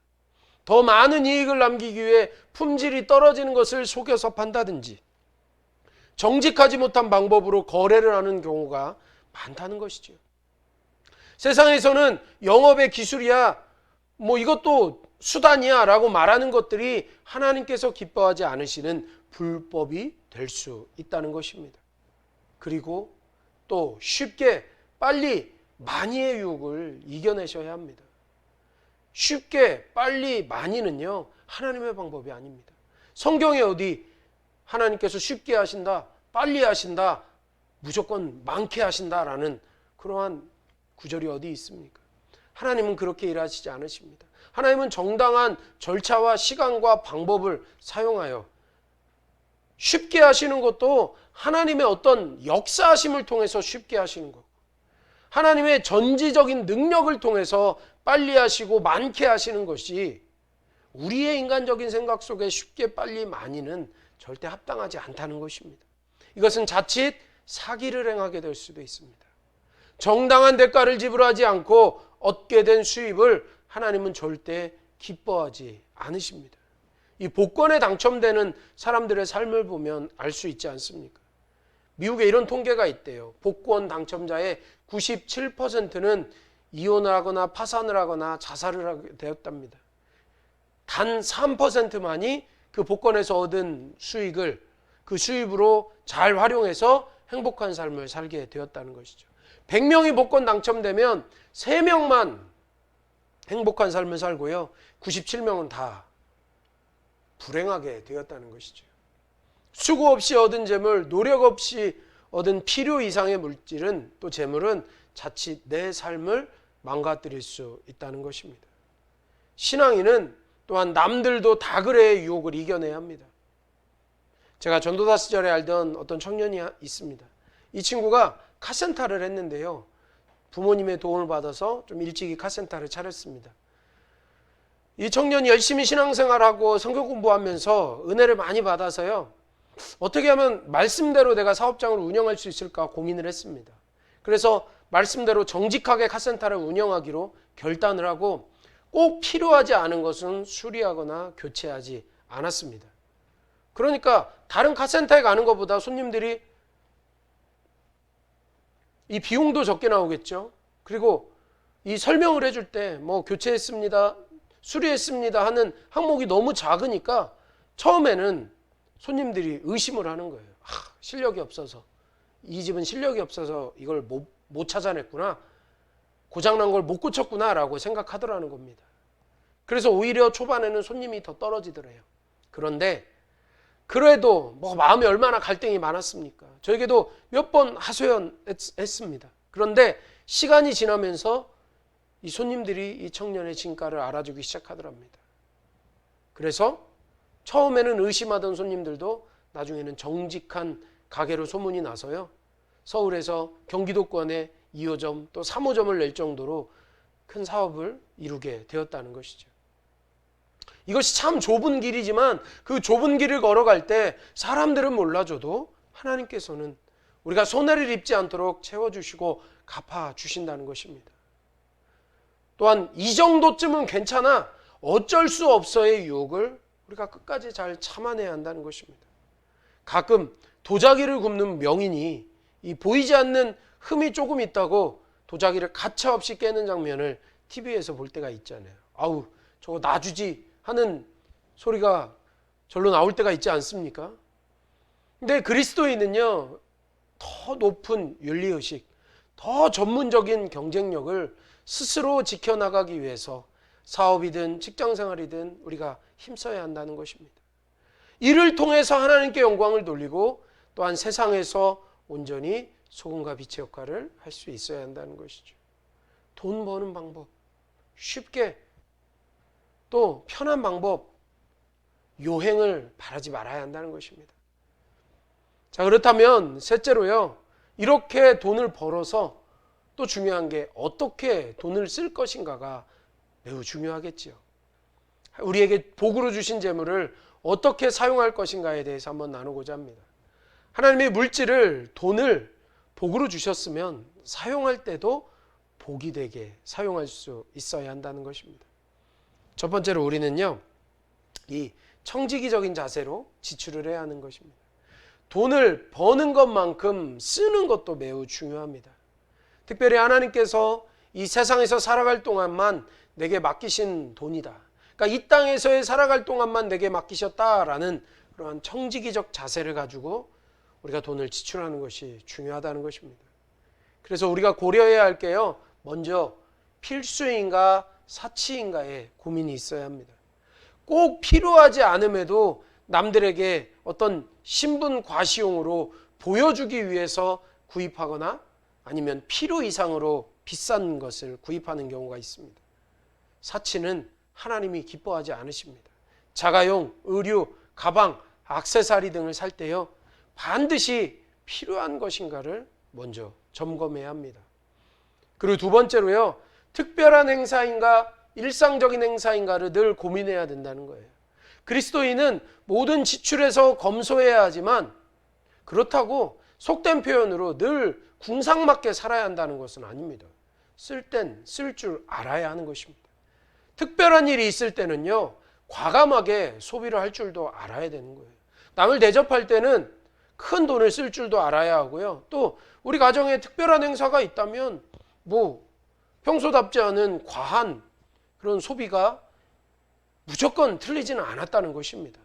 더 많은 이익을 남기기 위해 품질이 떨어지는 것을 속여서 판다든지 정직하지 못한 방법으로 거래를 하는 경우가 많다는 것이죠. 세상에서는 영업의 기술이야 뭐 이것도 수단이야 라고 말하는 것들이 하나님께서 기뻐하지 않으시는 불법이 될 수 있다는 것입니다. 그리고 또 쉽게 빨리 많이의 유혹을 이겨내셔야 합니다. 쉽게, 빨리, 많이는요 하나님의 방법이 아닙니다. 성경에 어디 하나님께서 쉽게 하신다, 빨리 하신다, 무조건 많게 하신다라는 그러한 구절이 어디 있습니까? 하나님은 그렇게 일하시지 않으십니다. 하나님은 정당한 절차와 시간과 방법을 사용하여 쉽게 하시는 것도 하나님의 어떤 역사하심을 통해서 쉽게 하시는 거고, 하나님의 전지적인 능력을 통해서 빨리 하시고 많게 하시는 것이 우리의 인간적인 생각 속에 쉽게, 빨리, 많이는 절대 합당하지 않다는 것입니다. 이것은 자칫 사기를 행하게 될 수도 있습니다. 정당한 대가를 지불하지 않고 얻게 된 수입을 하나님은 절대 기뻐하지 않으십니다. 이 복권에 당첨되는 사람들의 삶을 보면 알 수 있지 않습니까? 미국에 이런 통계가 있대요. 복권 당첨자의 97%는 이혼을 하거나 파산을 하거나 자살을 하게 되었답니다. 단 3%만이 그 복권에서 얻은 수익을 그 수입으로 잘 활용해서 행복한 삶을 살게 되었다는 것이죠. 100명이 복권 당첨되면 3명만 행복한 삶을 살고요, 97명은 다 불행하게 되었다는 것이죠. 수고 없이 얻은 재물, 노력 없이 얻은 필요 이상의 물질은, 또 재물은 자칫 내 삶을 망가뜨릴 수 있다는 것입니다. 신앙인은 또한 남들도 다 그래의 유혹을 이겨내야 합니다. 제가 전도사 시절에 알던 어떤 청년이 있습니다. 이 친구가 카센터를 했는데요, 부모님의 도움을 받아서 좀 일찍이 카센터를 차렸습니다. 이 청년이 열심히 신앙생활하고 성경 공부하면서 은혜를 많이 받아서요, 어떻게 하면 말씀대로 내가 사업장을 운영할 수 있을까 고민을 했습니다. 그래서 말씀대로 정직하게 카센터를 운영하기로 결단을 하고 꼭 필요하지 않은 것은 수리하거나 교체하지 않았습니다. 그러니까 다른 카센터에 가는 것보다 손님들이 이 비용도 적게 나오겠죠. 그리고 이 설명을 해줄 때 뭐 교체했습니다, 수리했습니다 하는 항목이 너무 작으니까 처음에는 손님들이 의심을 하는 거예요. 실력이 없어서, 이 집은 실력이 없어서 이걸 못 찾아냈구나, 고장난 걸 못 고쳤구나 라고 생각하더라는 겁니다. 그래서 오히려 초반에는 손님이 더 떨어지더래요. 그런데 그래도 뭐 마음이 얼마나 갈등이 많았습니까? 저에게도 몇 번 하소연했습니다. 그런데 시간이 지나면서 이 손님들이 이 청년의 진가를 알아주기 시작하더랍니다. 그래서 처음에는 의심하던 손님들도 나중에는 정직한 가게로 소문이 나서요, 서울에서 경기도권에 2호점 또 3호점을 낼 정도로 큰 사업을 이루게 되었다는 것이죠. 이것이 참 좁은 길이지만 그 좁은 길을 걸어갈 때 사람들은 몰라줘도 하나님께서는 우리가 손해를 입지 않도록 채워주시고 갚아주신다는 것입니다. 또한 이 정도쯤은 괜찮아, 어쩔 수 없어의 유혹을 우리가 끝까지 잘 참아내야 한다는 것입니다. 가끔 도자기를 굽는 명인이 이 보이지 않는 흠이 조금 있다고 도자기를 가차없이 깨는 장면을 TV에서 볼 때가 있잖아요. 아우, 저거 놔주지 하는 소리가 절로 나올 때가 있지 않습니까? 근데 그리스도인은요, 더 높은 윤리의식, 더 전문적인 경쟁력을 스스로 지켜나가기 위해서 사업이든 직장생활이든 우리가 힘써야 한다는 것입니다. 이를 통해서 하나님께 영광을 돌리고 또한 세상에서 온전히 소금과 빛의 역할을 할 수 있어야 한다는 것이죠. 돈 버는 방법, 쉽게 또 편한 방법, 요행을 바라지 말아야 한다는 것입니다. 자, 그렇다면 셋째로요, 이렇게 돈을 벌어서 또 중요한 게 어떻게 돈을 쓸 것인가가 매우 중요하겠지요. 우리에게 복으로 주신 재물을 어떻게 사용할 것인가에 대해서 한번 나누고자 합니다. 하나님의 물질을, 돈을 복으로 주셨으면 사용할 때도 복이 되게 사용할 수 있어야 한다는 것입니다. 첫 번째로 우리는요, 이 청지기적인 자세로 지출을 해야 하는 것입니다. 돈을 버는 것만큼 쓰는 것도 매우 중요합니다. 특별히 하나님께서 이 세상에서 살아갈 동안만 내게 맡기신 돈이다, 그러니까 이 땅에서의 살아갈 동안만 내게 맡기셨다라는 그러한 청지기적 자세를 가지고 우리가 돈을 지출하는 것이 중요하다는 것입니다. 그래서 우리가 고려해야 할 게요, 먼저 필수인가 사치인가에 고민이 있어야 합니다. 꼭 필요하지 않음에도 남들에게 어떤 신분 과시용으로 보여주기 위해서 구입하거나 아니면 필요 이상으로 비싼 것을 구입하는 경우가 있습니다. 사치는 하나님이 기뻐하지 않으십니다. 자가용, 의류, 가방, 액세서리 등을 살 때요, 반드시 필요한 것인가를 먼저 점검해야 합니다. 그리고 두 번째로요, 특별한 행사인가 일상적인 행사인가를 늘 고민해야 된다는 거예요. 그리스도인은 모든 지출에서 검소해야 하지만 그렇다고 속된 표현으로 늘 궁상맞게 살아야 한다는 것은 아닙니다. 쓸 땐 쓸 줄 알아야 하는 것입니다. 특별한 일이 있을 때는요, 과감하게 소비를 할 줄도 알아야 되는 거예요. 남을 대접할 때는 큰 돈을 쓸 줄도 알아야 하고요. 또 우리 가정에 특별한 행사가 있다면 평소답지 않은 과한 그런 소비가 무조건 틀리지는 않았다는 것입니다.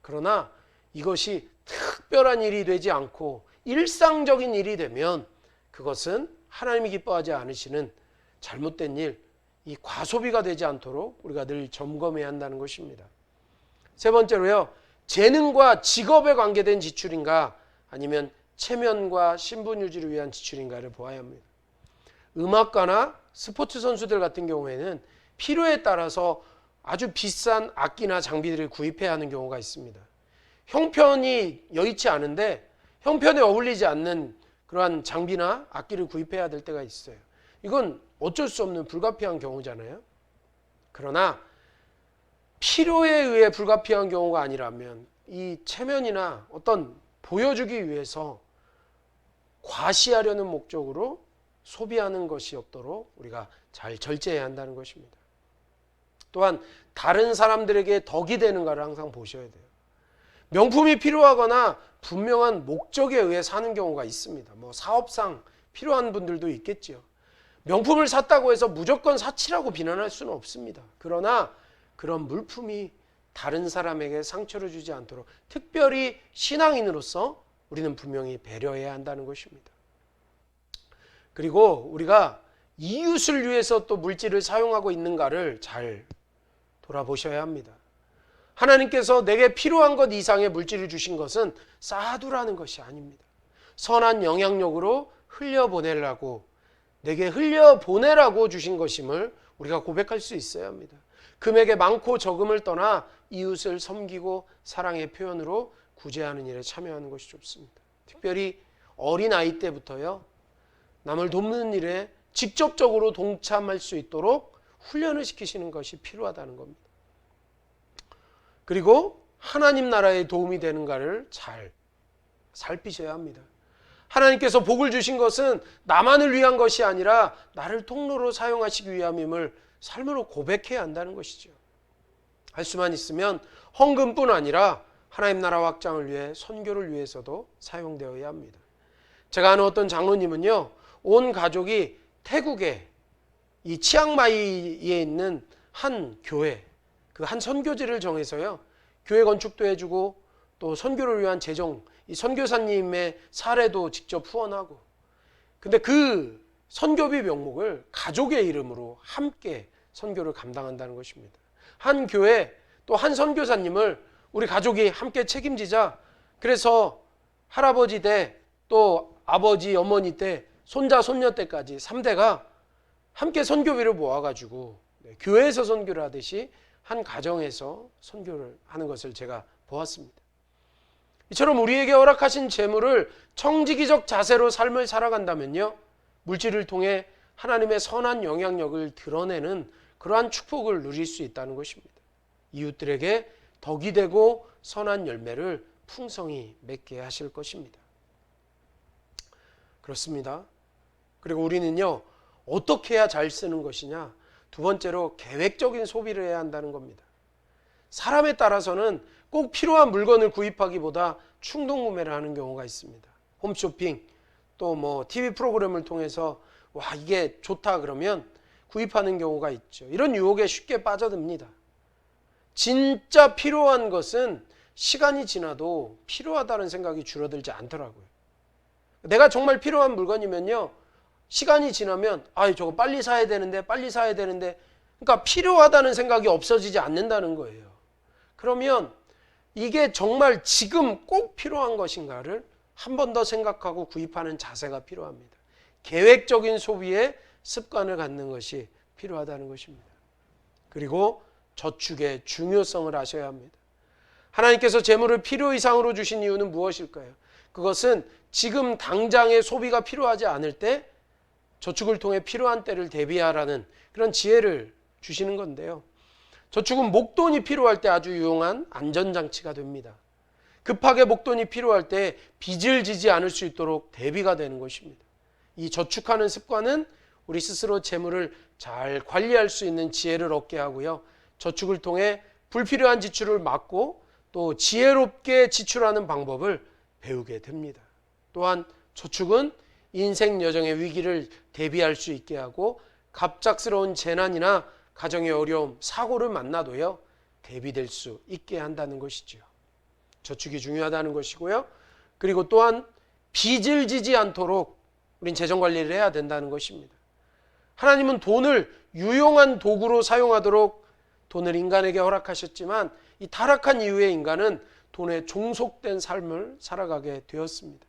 그러나 이것이 특별한 일이 되지 않고 일상적인 일이 되면 그것은 하나님이 기뻐하지 않으시는 잘못된 일, 이 과소비가 되지 않도록 우리가 늘 점검해야 한다는 것입니다. 세 번째로요, 재능과 직업에 관계된 지출인가 아니면 체면과 신분 유지를 위한 지출인가를 보아야 합니다. 음악가나 스포츠 선수들 같은 경우에는 필요에 따라서 아주 비싼 악기나 장비들을 구입해야 하는 경우가 있습니다. 형편이 여의치 않은데 형편에 어울리지 않는 그러한 장비나 악기를 구입해야 될 때가 있어요. 이건 어쩔 수 없는 불가피한 경우잖아요. 그러나 필요에 의해 불가피한 경우가 아니라면 이 체면이나 어떤 보여주기 위해서 과시하려는 목적으로 소비하는 것이 없도록 우리가 잘 절제해야 한다는 것입니다. 또한 다른 사람들에게 덕이 되는가를 항상 보셔야 돼요. 명품이 필요하거나 분명한 목적에 의해 사는 경우가 있습니다. 사업상 필요한 분들도 있겠지요. 명품을 샀다고 해서 무조건 사치라고 비난할 수는 없습니다. 그러나 그런 물품이 다른 사람에게 상처를 주지 않도록 특별히 신앙인으로서 우리는 분명히 배려해야 한다는 것입니다. 그리고 우리가 이웃을 위해서 또 물질을 사용하고 있는가를 잘 돌아보셔야 합니다. 하나님께서 내게 필요한 것 이상의 물질을 주신 것은 쌓아두라는 것이 아닙니다. 선한 영향력으로 흘려보내라고, 내게 흘려보내라고 주신 것임을 우리가 고백할 수 있어야 합니다. 금액의 많고 적음을 떠나 이웃을 섬기고 사랑의 표현으로 구제하는 일에 참여하는 것이 좋습니다. 특별히 어린아이 때부터요, 남을 돕는 일에 직접적으로 동참할 수 있도록 훈련을 시키시는 것이 필요하다는 겁니다. 그리고 하나님 나라에 도움이 되는가를 잘 살피셔야 합니다. 하나님께서 복을 주신 것은 나만을 위한 것이 아니라 나를 통로로 사용하시기 위함임을 삶으로 고백해야 한다는 것이죠. 할 수만 있으면 헌금뿐 아니라 하나님 나라 확장을 위해 선교를 위해서도 사용되어야 합니다. 제가 아는 어떤 장로님은요, 온 가족이 태국의 이 치앙마이에 있는 한 교회, 그 한 선교지를 정해서요, 교회 건축도 해주고 또 선교를 위한 재정, 이 선교사님의 사례도 직접 후원하고, 근데 그 선교비 명목을 가족의 이름으로 함께 선교를 감당한다는 것입니다. 한 교회 또 한 선교사님을 우리 가족이 함께 책임지자. 그래서 할아버지 때 또 아버지 어머니 때 손자 손녀 때까지 3대가 함께 선교비를 모아가지고 교회에서 선교를 하듯이 한 가정에서 선교를 하는 것을 제가 보았습니다. 이처럼 우리에게 허락하신 재물을 청지기적 자세로 삶을 살아간다면요, 물질을 통해 하나님의 선한 영향력을 드러내는 그러한 축복을 누릴 수 있다는 것입니다. 이웃들에게 덕이 되고 선한 열매를 풍성히 맺게 하실 것입니다. 그렇습니다. 그리고 우리는요, 어떻게 해야 잘 쓰는 것이냐? 두 번째로 계획적인 소비를 해야 한다는 겁니다. 사람에 따라서는 꼭 필요한 물건을 구입하기보다 충동 구매를 하는 경우가 있습니다. 홈쇼핑, 또 TV 프로그램을 통해서 와, 이게 좋다 그러면 구입하는 경우가 있죠. 이런 유혹에 쉽게 빠져듭니다. 진짜 필요한 것은 시간이 지나도 필요하다는 생각이 줄어들지 않더라고요. 내가 정말 필요한 물건이면요, 시간이 지나면 저거 빨리 사야 되는데 그러니까 필요하다는 생각이 없어지지 않는다는 거예요. 그러면 이게 정말 지금 꼭 필요한 것인가를 한 번 더 생각하고 구입하는 자세가 필요합니다. 계획적인 소비의 습관을 갖는 것이 필요하다는 것입니다. 그리고 저축의 중요성을 아셔야 합니다. 하나님께서 재물을 필요 이상으로 주신 이유는 무엇일까요? 그것은 지금 당장의 소비가 필요하지 않을 때 저축을 통해 필요한 때를 대비하라는 그런 지혜를 주시는 건데요. 저축은 목돈이 필요할 때 아주 유용한 안전장치가 됩니다. 급하게 목돈이 필요할 때 빚을 지지 않을 수 있도록 대비가 되는 것입니다. 이 저축하는 습관은 우리 스스로 재물을 잘 관리할 수 있는 지혜를 얻게 하고요. 저축을 통해 불필요한 지출을 막고 또 지혜롭게 지출하는 방법을 배우게 됩니다. 또한 저축은 인생 여정의 위기를 대비할 수 있게 하고 갑작스러운 재난이나 가정의 어려움, 사고를 만나도요 대비될 수 있게 한다는 것이죠. 저축이 중요하다는 것이고요. 그리고 또한 빚을 지지 않도록 우린 재정관리를 해야 된다는 것입니다. 하나님은 돈을 유용한 도구로 사용하도록 돈을 인간에게 허락하셨지만 이 타락한 이후에 인간은 돈에 종속된 삶을 살아가게 되었습니다.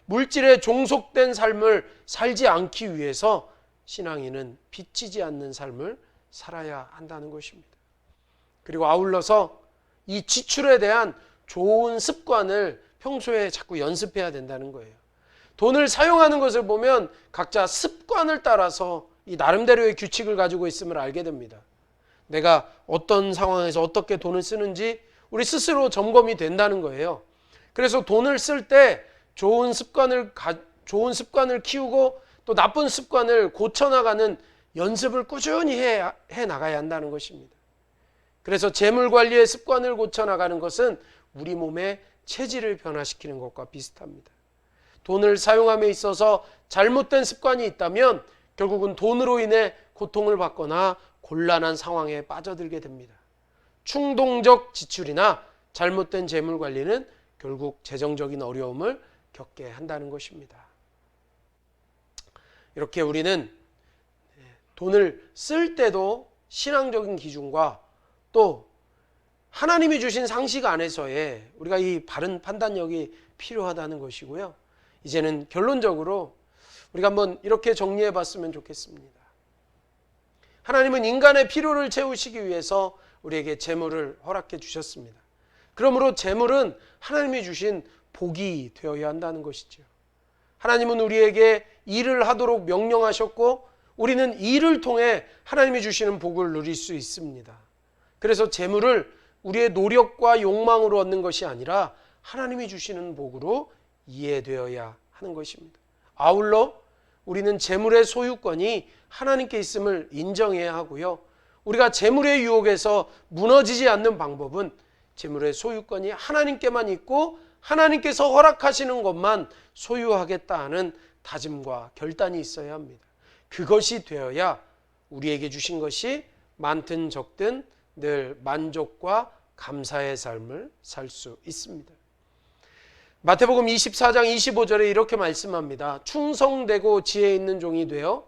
물질에 종속된 삶을 살지 않기 위해서 신앙인은 빚지지 않는 삶을 살아야 한다는 것입니다. 그리고 아울러서 이 지출에 대한 좋은 습관을 평소에 자꾸 연습해야 된다는 거예요. 돈을 사용하는 것을 보면 각자 습관을 따라서 이 나름대로의 규칙을 가지고 있음을 알게 됩니다. 내가 어떤 상황에서 어떻게 돈을 쓰는지 우리 스스로 점검이 된다는 거예요. 그래서 돈을 쓸 때 좋은 습관을 키우고 또 나쁜 습관을 고쳐나가는 연습을 꾸준히 해 나가야 한다는 것입니다. 그래서 재물 관리의 습관을 고쳐나가는 것은 우리 몸의 체질을 변화시키는 것과 비슷합니다. 돈을 사용함에 있어서 잘못된 습관이 있다면 결국은 돈으로 인해 고통을 받거나 곤란한 상황에 빠져들게 됩니다. 충동적 지출이나 잘못된 재물 관리는 결국 재정적인 어려움을 겪게 한다는 것입니다. 이렇게 우리는 돈을 쓸 때도 신앙적인 기준과 또 하나님이 주신 상식 안에서의 우리가 이 바른 판단력이 필요하다는 것이고요. 이제는 결론적으로 우리가 한번 이렇게 정리해 봤으면 좋겠습니다. 하나님은 인간의 필요를 채우시기 위해서 우리에게 재물을 허락해 주셨습니다. 그러므로 재물은 하나님이 주신 복이 되어야 한다는 것이죠. 하나님은 우리에게 일을 하도록 명령하셨고 우리는 일을 통해 하나님이 주시는 복을 누릴 수 있습니다. 그래서 재물을 우리의 노력과 욕망으로 얻는 것이 아니라 하나님이 주시는 복으로 이해되어야 하는 것입니다. 아울러 우리는 재물의 소유권이 하나님께 있음을 인정해야 하고요. 우리가 재물의 유혹에서 무너지지 않는 방법은 재물의 소유권이 하나님께만 있고 하나님께서 허락하시는 것만 소유하겠다 하는 다짐과 결단이 있어야 합니다. 그것이 되어야 우리에게 주신 것이 많든 적든 늘 만족과 감사의 삶을 살 수 있습니다. 마태복음 24장 25절에 이렇게 말씀합니다. 충성되고 지혜 있는 종이 되어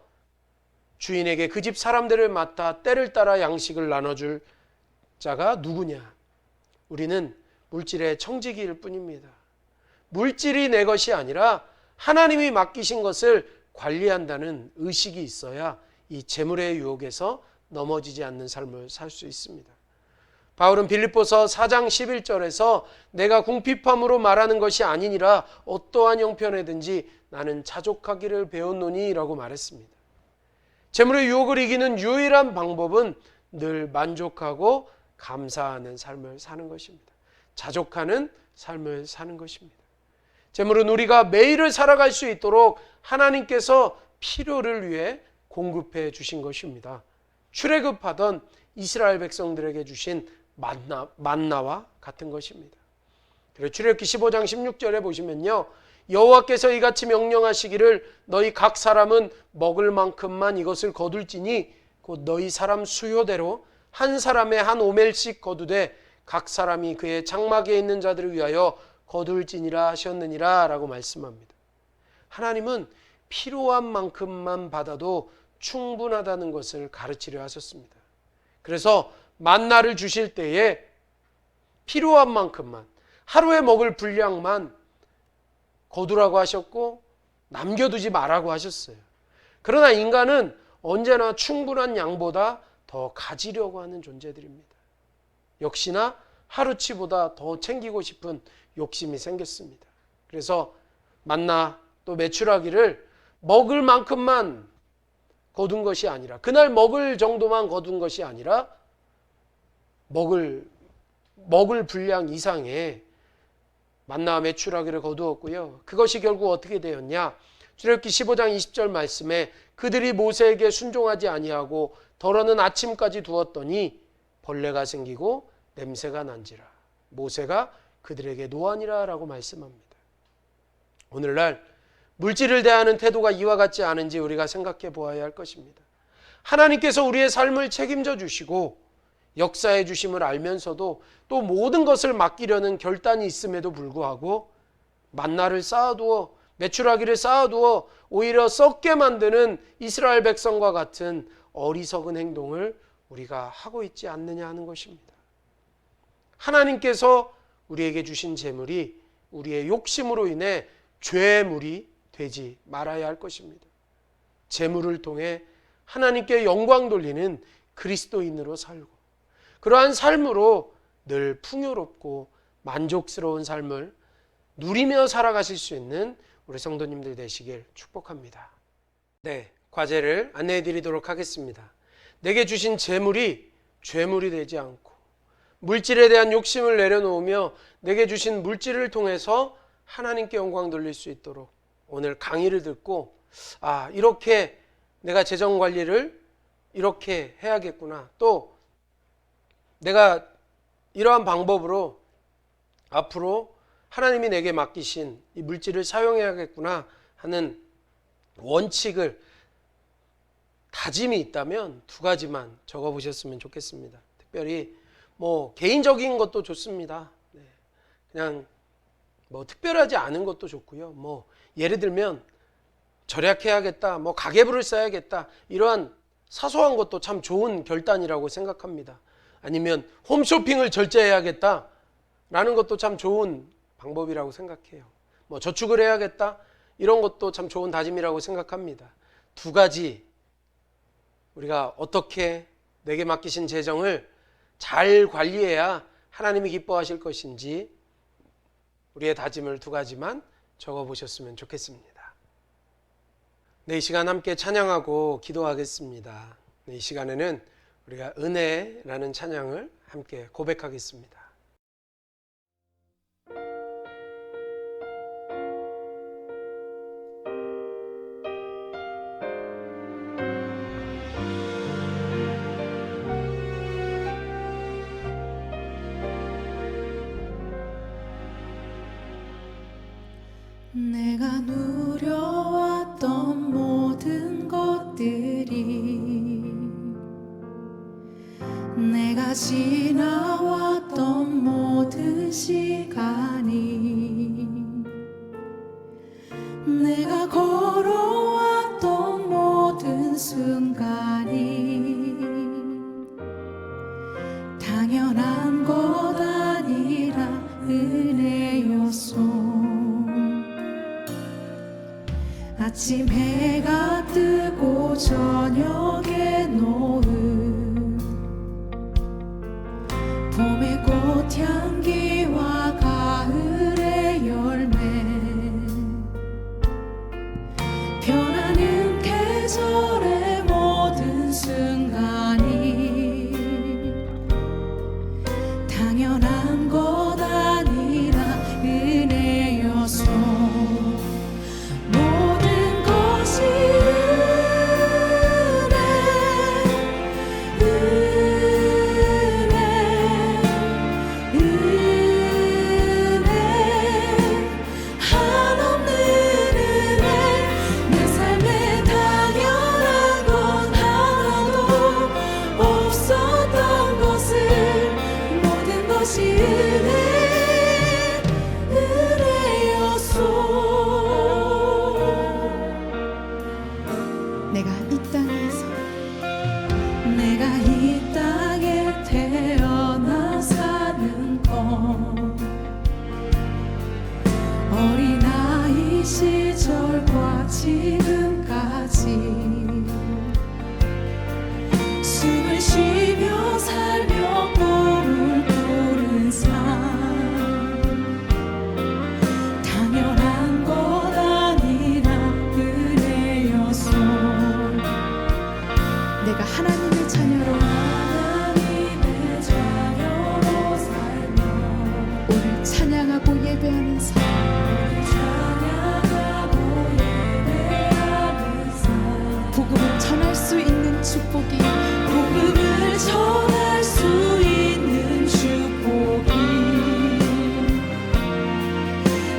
주인에게 그 집 사람들을 맡아 때를 따라 양식을 나눠줄 자가 누구냐? 우리는 물질의 청지기일 뿐입니다. 물질이 내 것이 아니라 하나님이 맡기신 것을 관리한다는 의식이 있어야 이 재물의 유혹에서 넘어지지 않는 삶을 살 수 있습니다. 바울은 빌립보서 4장 11절에서 내가 궁핍함으로 말하는 것이 아니니라 어떠한 형편에든지 나는 자족하기를 배웠노니 라고 말했습니다. 재물의 유혹을 이기는 유일한 방법은 늘 만족하고 감사하는 삶을 사는 것입니다. 자족하는 삶을 사는 것입니다. 재물은 우리가 매일을 살아갈 수 있도록 하나님께서 필요를 위해 공급해 주신 것입니다. 출애굽하던 이스라엘 백성들에게 주신 만나와 같은 것입니다. 그리고 출애굽기 15장 16절에 보시면요. 여호와께서 이같이 명령하시기를 너희 각 사람은 먹을 만큼만 이것을 거둘지니 곧 너희 사람 수요대로 한 사람의 한 오멜씩 거두되 각 사람이 그의 장막에 있는 자들을 위하여 거둘지니라 하셨느니라 라고 말씀합니다. 하나님은 필요한 만큼만 받아도 충분하다는 것을 가르치려 하셨습니다. 그래서 만나를 주실 때에 필요한 만큼만, 하루에 먹을 분량만 거두라고 하셨고 남겨두지 말라고 하셨어요. 그러나 인간은 언제나 충분한 양보다 더 가지려고 하는 존재들입니다. 역시나 하루치보다 더 챙기고 싶은 욕심이 생겼습니다. 그래서 만나 또 메추라기를 먹을 만큼만 거둔 것이 아니라, 그날 먹을 정도만 거둔 것이 아니라 먹을 분량 이상의 만나와 메추라기를 거두었고요. 그것이 결국 어떻게 되었냐? 출애굽기 15장 20절 말씀에 그들이 모세에게 순종하지 아니하고 더러는 아침까지 두었더니 벌레가 생기고 냄새가 난지라. 모세가 그들에게 노하니라 라고 말씀합니다. 오늘날 물질을 대하는 태도가 이와 같지 않은지 우리가 생각해 보아야 할 것입니다. 하나님께서 우리의 삶을 책임져 주시고 역사해 주심을 알면서도 또 모든 것을 맡기려는 결단이 있음에도 불구하고 만나를 쌓아두어, 메추라기를 쌓아두어 오히려 썩게 만드는 이스라엘 백성과 같은 어리석은 행동을 우리가 하고 있지 않느냐 하는 것입니다. 하나님께서 우리에게 주신 재물이 우리의 욕심으로 인해 죄물이 되지 말아야 할 것입니다. 재물을 통해 하나님께 영광 돌리는 그리스도인으로 살고, 그러한 삶으로 늘 풍요롭고 만족스러운 삶을 누리며 살아가실 수 있는 우리 성도님들 되시길 축복합니다. 네, 과제를 안내해 드리도록 하겠습니다. 내게 주신 재물이 죄물이 되지 않고 물질에 대한 욕심을 내려놓으며 내게 주신 물질을 통해서 하나님께 영광 돌릴 수 있도록 오늘 강의를 듣고 이렇게 내가 재정 관리를 이렇게 해야겠구나, 또 내가 이러한 방법으로 앞으로 하나님이 내게 맡기신 이 물질을 사용해야겠구나 하는 원칙을, 다짐이 있다면 두 가지만 적어보셨으면 좋겠습니다. 특별히 개인적인 것도 좋습니다. 그냥 특별하지 않은 것도 좋고요. 예를 들면 절약해야겠다, 가계부를 써야겠다, 이러한 사소한 것도 참 좋은 결단이라고 생각합니다. 아니면 홈쇼핑을 절제해야겠다 라는 것도 참 좋은 방법이라고 생각해요. 저축을 해야겠다, 이런 것도 참 좋은 다짐이라고 생각합니다. 두 가지, 우리가 어떻게 내게 맡기신 재정을 잘 관리해야 하나님이 기뻐하실 것인지 우리의 다짐을 두 가지만 적어보셨으면 좋겠습니다. 이 시간 함께 찬양하고 기도하겠습니다. 이 시간에는 우리가 은혜라는 찬양을 함께 고백하겠습니다. 내가 누려왔던 모든 것들이, 내가 지나왔던 모든 시간이, 내가 걸어왔던 모든 순간이 당연한 것 아니라 은혜였소. 아침 해가 뜨고 저녁에 노을, 봄의 꽃향기와 가을의 열매, 변하는 계절의 모든 순간이 당연한 것 아니라 은혜였소. 모든 것이 은혜, 시절과 지금까지 숨을 쉬며 살며 꿈을 꾸는 삶 당연한 것 아니라 은혜였소. 내가 하나님의 자녀로 살며 오늘 찬양하고 예배하는 삶 복음을 전할 수 있는 축복이 복음을 전할 수 있는 축복이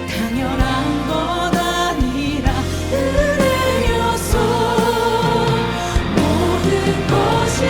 당연한 것 아니라 은혜였소. 모든 것이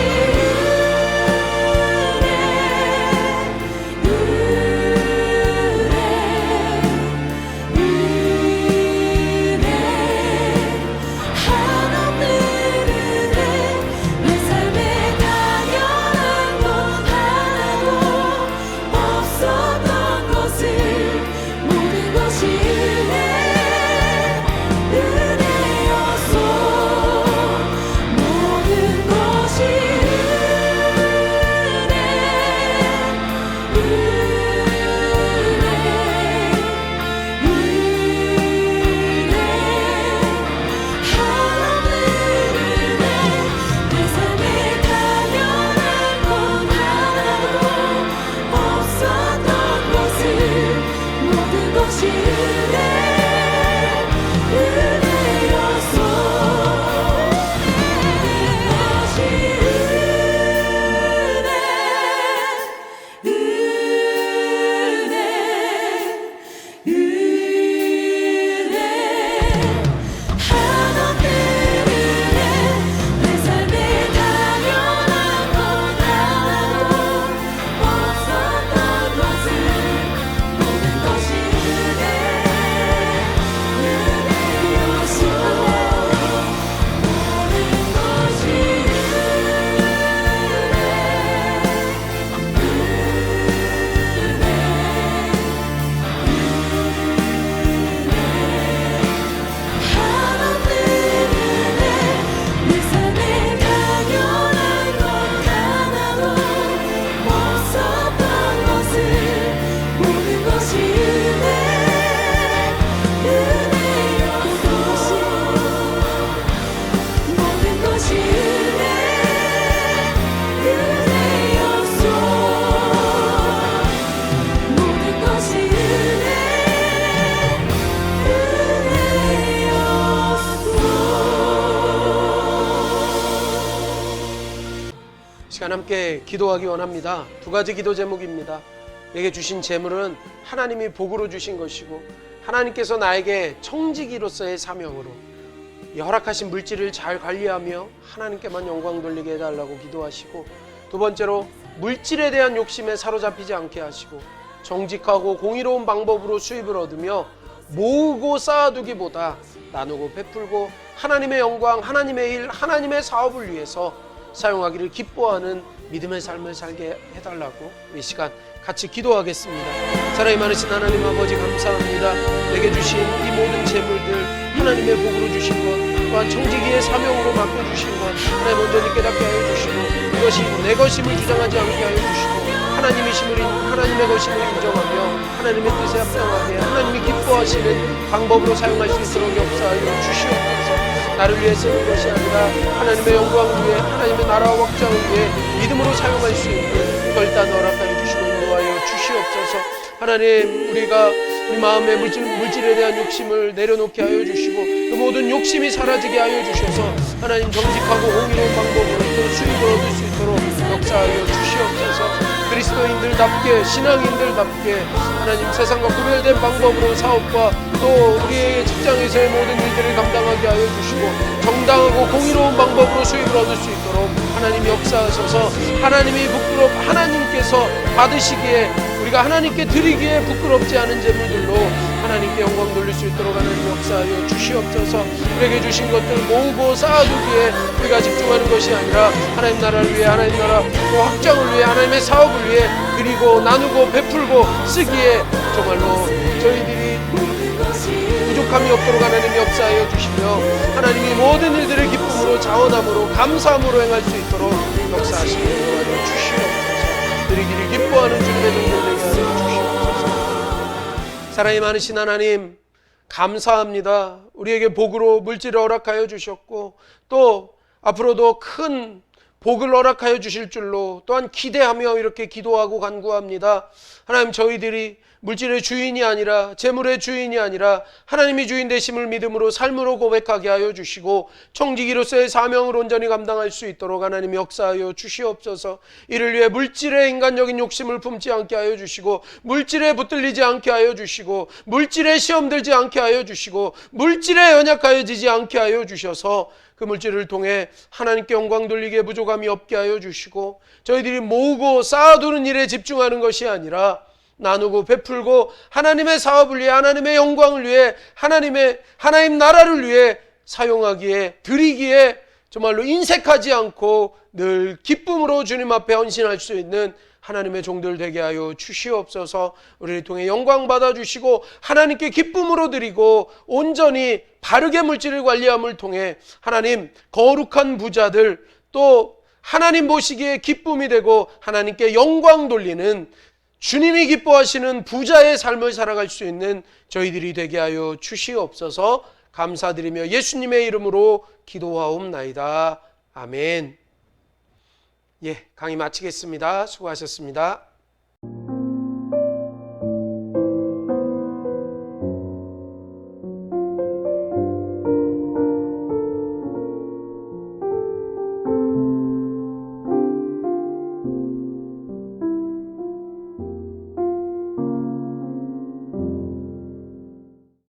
시간 함께 기도하기 원합니다. 두 가지 기도 제목입니다. 내게 주신 재물은 하나님이 복으로 주신 것이고 하나님께서 나에게 청지기로서의 사명으로 이 허락하신 물질을 잘 관리하며 하나님께만 영광 돌리게 해달라고 기도하시고, 두 번째로 물질에 대한 욕심에 사로잡히지 않게 하시고 정직하고 공의로운 방법으로 수입을 얻으며 모으고 쌓아두기보다 나누고 베풀고 하나님의 영광, 하나님의 일, 하나님의 사업을 위해서 사용하기를 기뻐하는 믿음의 삶을 살게 해달라고 이 시간 같이 기도하겠습니다. 사랑이 많으신 하나님 아버지, 감사합니다. 내게 주신 이 모든 재물들 하나님의 복으로 주신 것, 또한 청지기의 사명으로 맡겨주신 것 하나님 온전히 깨닫게 하여 주시고, 이것이 내 것임을 주장하지 않게 하여 주시고 하나님의 것임을 인정하며 하나님의 뜻에 합당하게 하나님이 기뻐하시는 방법으로 사용할 수 있도록 역사하여 주시옵소서. 나를 위해 쓰는 것이 아니라 하나님의 영광을 위해, 하나님의 나라와 확장을 위해 믿음으로 사용할 수 있는 결단 허락하여 주시고 인도하여 주시옵소서. 하나님, 우리가 우리 마음의 물질에 대한 욕심을 내려놓게 하여 주시고 그 모든 욕심이 사라지게 하여 주셔서 하나님 정직하고 공의로운 방법으로 또 수익을 얻을 수 있도록 역사하여 주시옵소서. 그리스도인들답게, 신앙인들답게 하나님 세상과 구별된 방법으로 사업과 또 우리의 직장에서의 모든 일들을 감당하게 하여 주시고 정당하고 공의로운 방법으로 수익을 얻을 수 있도록 하나님 역사하셔서 하나님께서 받으시기에, 우리가 하나님께 드리기에 부끄럽지 않은 재물들로 하나님께 영광 돌릴 수 있도록 하나님 역사하여 주시옵소서. 우리에게 주신 것들 모으고 쌓아두기에 우리가 집중하는 것이 아니라 하나님 나라를 위해, 하나님 나라 또 확장을 위해, 하나님의 사업을 위해 드리고 나누고 베풀고 쓰기에 정말로 저희들이 부족한 부족함이 없도록 하나님이 역사하여 주시며 하나님이 모든 일들을 기쁨으로 자원함으로 감사함으로 행할 수 있도록 역사하시며 도와주시옵소서. 드리기를 기뻐하는 주님의 종들 되게 하여 주시옵소서. 사랑이 많으신 하나님 감사합니다. 우리에게 복으로 물질을 허락하여 주셨고 또 앞으로도 큰 복을 허락하여 주실 줄로 또한 기대하며 이렇게 기도하고 간구합니다. 하나님, 저희들이 물질의 주인이 아니라 재물의 주인이 아니라 하나님이 주인 되심을 믿음으로 삶으로 고백하게 하여 주시고 청지기로서의 사명을 온전히 감당할 수 있도록 하나님 역사하여 주시옵소서. 이를 위해 물질의 인간적인 욕심을 품지 않게 하여 주시고 물질에 붙들리지 않게 하여 주시고 물질에 시험 들지 않게 하여 주시고 물질에 연약하여지지 않게 하여 주셔서 그 물질을 통해 하나님께 영광 돌리기에 부족함이 없게 하여 주시고 저희들이 모으고 쌓아두는 일에 집중하는 것이 아니라 나누고 베풀고 하나님의 사업을 위해 하나님의 영광을 위해 하나님 나라를 위해 사용하기에 드리기에 정말로 인색하지 않고 늘 기쁨으로 주님 앞에 헌신할 수 있는 하나님의 종들 되게 하여 주시옵소서. 우리를 통해 영광 받아주시고 하나님께 기쁨으로 드리고 온전히 바르게 물질을 관리함을 통해 하나님 거룩한 부자들 또 하나님 보시기에 기쁨이 되고 하나님께 영광 돌리는 주님이 기뻐하시는 부자의 삶을 살아갈 수 있는 저희들이 되게 하여 주시옵소서. 감사드리며 예수님의 이름으로 기도하옵나이다. 아멘. 강의 마치겠습니다. 수고하셨습니다.